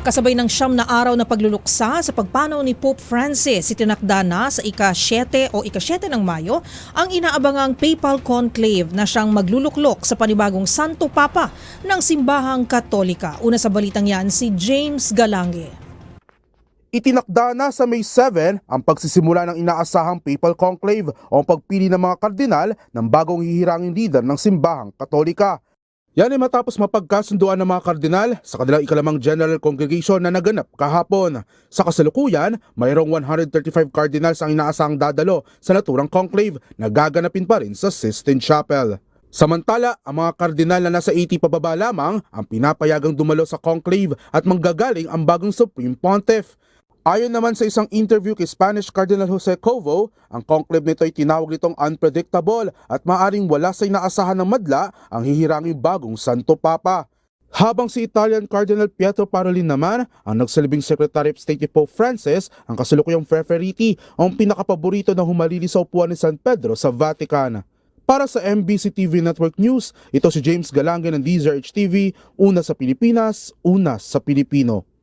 Kasabay ng 9 na araw na pagluluksa sa pagpanaw ni Pope Francis, itinakda na sa ika-7 ng Mayo ang inaabangang Papal Conclave na siyang magluluklok sa panibagong Santo Papa ng Simbahang Katolika. Una sa balitang yan, si James Galange. Itinakda na sa May 7 ang pagsisimula ng inaasahang Papal Conclave o ang pagpili ng mga kardinal ng bagong hihiranging lider ng Simbahang Katolika. Yan ay matapos mapagkasunduan ng mga kardinal sa kanilang ikalimang General Congregation na naganap kahapon. Sa kasalukuyan, mayroong 135 cardinals ang inaasahang dadalo sa naturang conclave na gaganapin pa rin sa Sistine Chapel. Samantala, ang mga kardinal na nasa 80 pababa lamang ang pinapayagang dumalo sa conclave at manggagaling ang bagong Supreme Pontiff. Ayon naman sa isang interview kay Spanish Cardinal Jose Covo, ang conclave nito ay tinawag nitong unpredictable at maaring wala sa inaasahan ng madla ang hihiranging bagong Santo Papa. Habang si Italian Cardinal Pietro Parolin naman, ang nagsilbing Secretary of State ni Pope Francis, ang kasalukuyang Preferiti, ang pinakapaborito na humalili sa upuan ni San Pedro sa Vatican. Para sa MBC TV Network News, ito si James Galange ng DZRH TV, una sa Pilipinas, una sa Pilipino.